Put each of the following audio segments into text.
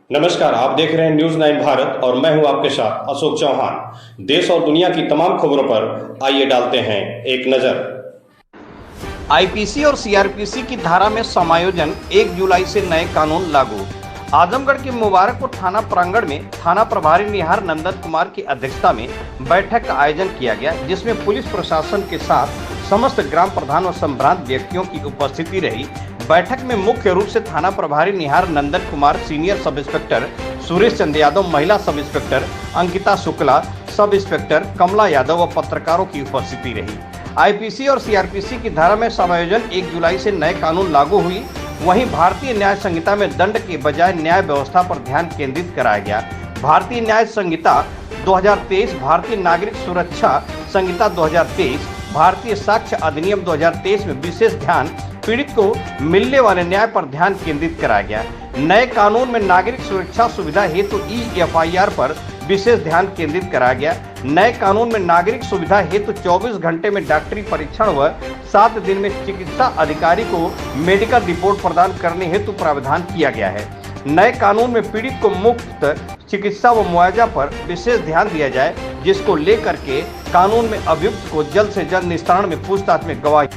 नमस्कार, आप देख रहे हैं न्यूज 9 भारत और मैं हूं आपके साथ अशोक चौहान। देश और दुनिया की तमाम खबरों पर आइए डालते हैं एक नजर। आईपीसी और सीआरपीसी की धारा में समायोजन, 1 जुलाई से नए कानून लागू। आजमगढ़ के मुबारकपुर थाना प्रांगण में थाना प्रभारी निहार नंदन कुमार की अध्यक्षता में बैठक का आयोजन किया गया, जिसमें पुलिस प्रशासन के साथ समस्त ग्राम प्रधान और संभ्रांत व्यक्तियों की उपस्थिति रही। बैठक में मुख्य रूप से थाना प्रभारी Nihar Nandan Kumar, senior sub inspector Suresh Chandra Yadav, महिला sub inspector Ankita Shukla, sub inspector कमला यादव व पत्रकारों की उपस्थिति रही। आईपीसी और सीआरपीसी की धारा में समायोजन, 1 जुलाई से नए कानून लागू हुई। वहीं भारतीय न्याय संहिता में दंड के बजाय न्याय व्यवस्था पर ध्यान केंद्रित कराया गया। भारतीय न्याय संहिता 2023, भारतीय नागरिक सुरक्षा संहिता 2023, भारतीय साक्ष्य अधिनियम 2023 में विशेष ध्यान पीड़ित को मिलने वाले न्याय पर ध्यान केंद्रित कराया गया। नए कानून में नागरिक सुरक्षा सुविधा हेतु EFIR पर विशेष ध्यान केंद्रित कराया गया। नए कानून में नागरिक सुविधा हेतु 24 घंटे में डॉक्टरी परीक्षण व 7 दिन में चिकित्सा अधिकारी को मेडिकल रिपोर्ट प्रदान करने हेतु प्रावधान किया गया है। नए कानून में पीड़ित को मुफ्त चिकित्सा व मुआवजा पर विशेष ध्यान दिया जाए, जिसको लेकर के कानून में अभियुक्त को जल्द से जल्द निस्तारण में पूछताछ में गवाही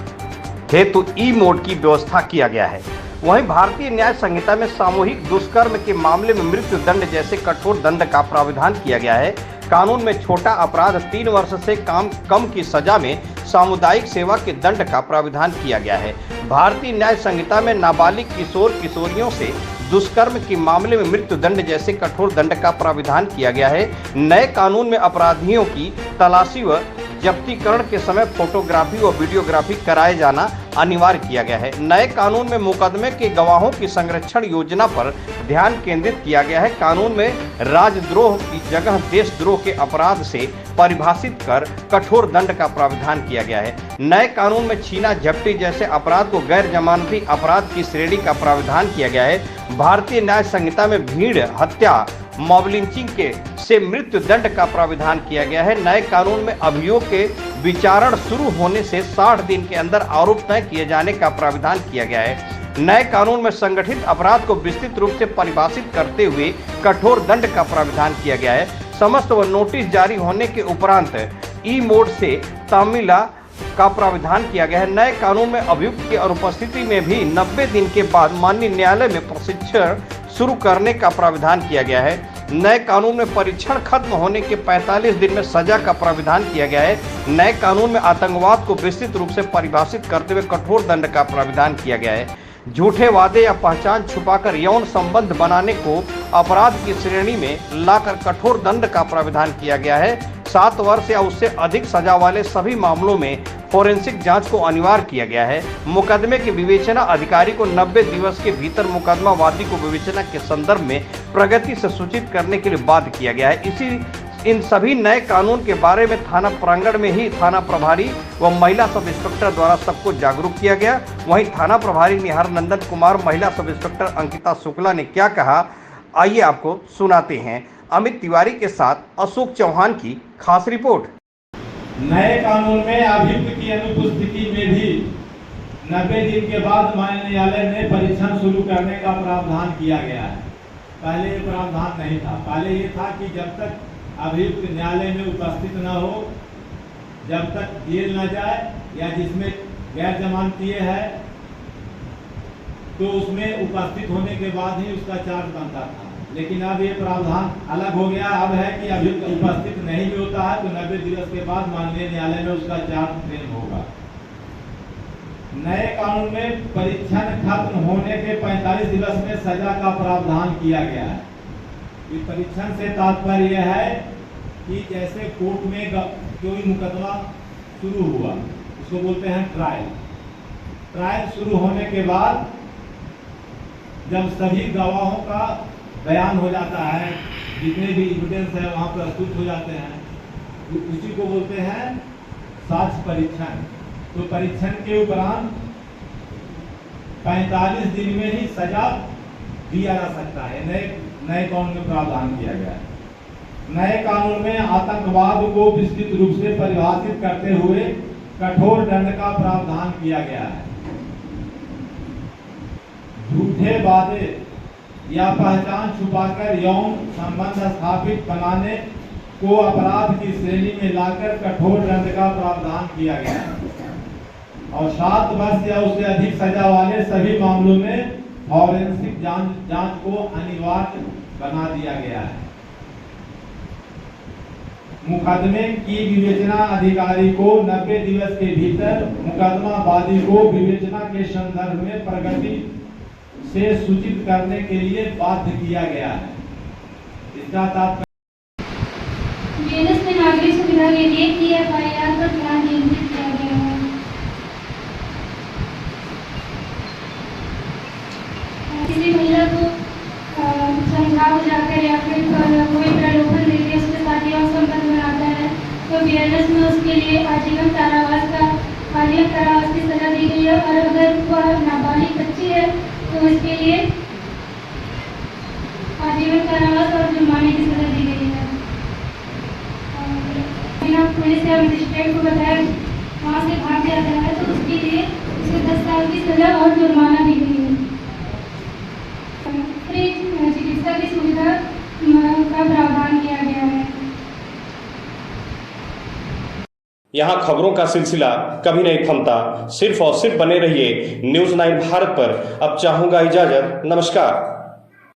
हेतु ई-मोड की व्यवस्था किया गया है। वहीं भारतीय न्याय संहिता में सामूहिक दुष्कर्म के मामले में मृत्यु दंड जैसे कठोर दंड का प्रावधान किया गया है। कानून में छोटा अपराध 3 वर्ष से कम की सजा में सामुदायिक सेवा के दंड का प्रावधान किया गया है। भारतीय न्याय संहिता में नाबालिग किशोर किशोरियों से दुष्कर्म के मामले में मृत्यु दंड जैसे कठोर दंड का प्रावधान किया गया है। नए कानून में अपराधियों की तलाशी व जब्तीकरण के समय फोटोग्राफी व वीडियोग्राफी कराए जाना अनिवार्य किया गया है। नए कानून में मुकदमे के गवाहों की संरक्षण योजना पर ध्यान केंद्रित किया गया है। कानून में राजद्रोह की जगह देशद्रोह के अपराध से परिभाषित कर कठोर दंड का प्रावधान किया गया है। नए कानून में छीना झपटी जैसे अपराध को गैर जमानती अपराध की श्रेणी का प्रावधान किया गया है। भारतीय न्याय संहिता में भीड़ हत्या, मॉब लिंचिंग के से मृत्यु दंड का प्रावधान किया गया है। नए कानून में अभियोग के विचारण शुरू होने से 60 दिन के अंदर आरोप तय किए जाने का प्रावधान किया गया है। नए कानून में संगठित अपराध को विस्तृत रूप से परिभाषित करते हुए कठोर दंड का प्रावधान किया गया है। समस्त व नोटिस जारी होने के उपरांत ई-मोड से तामीला का प्रावधान किया गया है। नए कानून में अभियुक्त की अनुपस्थिति में भी 90 दिन के बाद माननीय न्यायालय में प्रशिक्षण शुरू करने का प्रावधान किया गया है। नए कानून में परीक्षण खत्म होने के 45 दिन में सजा का प्रावधान किया गया है। नए कानून में आतंकवाद को विस्तृत रूप से परिभाषित करते हुए कठोर दंड का प्रावधान किया गया है। झूठे वादे या पहचान छुपाकर यौन संबंध बनाने को अपराध की श्रेणी में लाकर कठोर दंड का प्रावधान किया गया है। 7 वर्ष या उससे अधिक सजा वाले सभी मामलों में फोरेंसिक जांच को अनिवार्य किया गया है। मुकदमे के विवेचना अधिकारी को 90 दिवस के भीतर मुकदमा वादी को विवेचना के संदर्भ में प्रगति से सूचित करने के लिए बाध्य किया गया है। इन सभी नए कानून के बारे में थाना प्रांगण में ही थाना प्रभारी व महिला सब इंस्पेक्टर द्वारा सबको जागरूक किया गया। वहीं थाना प्रभारी निहार नंदन कुमार, महिला सब इंस्पेक्टर अंकिता शुक्ला ने क्या कहा, आइए आपको सुनाते हैं। अमित तिवारी के साथ अशोक चौहान की खास रिपोर्ट। नए कानून में अभियुक्त की अनुपस्थिति में भी 90 दिन के बाद माननीय न्यायालय ने परीक्षण शुरू करने का प्रावधान किया गया है। पहले ये प्रावधान नहीं था। पहले ये था कि जब तक अभियुक्त न्यायालय में उपस्थित न हो, जब तक जेल न जाए या जिसमें गैर जमानतीय है तो उसमें उपस्थित होने के बाद ही उसका चार्ज बनता था। लेकिन अब ये प्रावधान अलग हो गया। अब है कि अभियुक्त उपस्थित नहीं भी होता है तो 90 दिवस के बाद माननीय न्यायालय में उसका चार्ज फ्रेम होगा। नए कानून में परीक्षण खत्म होने के 45 दिवस में सजा का प्रावधान किया गया है। इस परीक्षण से तात्पर्य यह है कि जैसे कोर्ट में कोई मुकदमा शुरू हुआ, उसको बोलते हैं ट्रायल। ट्रायल शुरू होने के बाद जब सभी गवाहों का बयान हो जाता है, जितने भी एविडेंस है वहाँ प्रस्तुत हो जाते हैं, तो उसी को बोलते हैं साक्ष्य परीक्षण। तो परीक्षण के उपरांत 45 दिन में ही सजा दिया जा सकता है। नए कानून में प्रावधान किया गया है। नए कानून में आतंकवाद को विस्तृत रूप से परिभाषित करते हुए कठोर दंड का प्रावधान किया गया है। झूठे वादे या पहचान छुपाकर यौन संबंध स्थापित बनाने को अपराध की श्रेणी में लाकर कठोर दंड का प्रावधान किया गया है और 7 वर्ष या उससे अधिक सजा वाले सभी मामलों में फॉरेंसिक जांच को अनिवार्य बना दिया गया है। मुकदमे की विवेचना अधिकारी को 90 दिवस के भीतर मुकदमा वादी को विवेचना के संदर्भ में प्रगति से सूचित करने के लिए बाध्य किया गया है। इसका तात्पर्य बीएनएस में नागरिक सुविधा के लिए TFIR पर ध्यान केंद्रित किया गया है। किसी महिला को समझा बुझाकर या फिर कोई प्रलोभन देकर उसके साथ यौन संबंध बनाता है तो बीएनएस में उसके लिए आजीवन कारावास की सजा दी गई है और अगर वह नाबालिग बच्ची है तो इसके लिए आजीवन कारावास और जुर्माने की सजा दी गई है। बिना पुलिस या मजिस्ट्रेट को बताया वहाँ से भाग जाता है तो उसके लिए उसे 10 साल की सजा और जुर्माना दी गई है। फ्री चिकित्सा की सुविधा का प्रावधान किया गया है। यहाँ खबरों का सिलसिला कभी नहीं थमता। सिर्फ और सिर्फ बने रहिए न्यूज़ 9 भारत पर। अब चाहूंगा इजाजत। नमस्कार।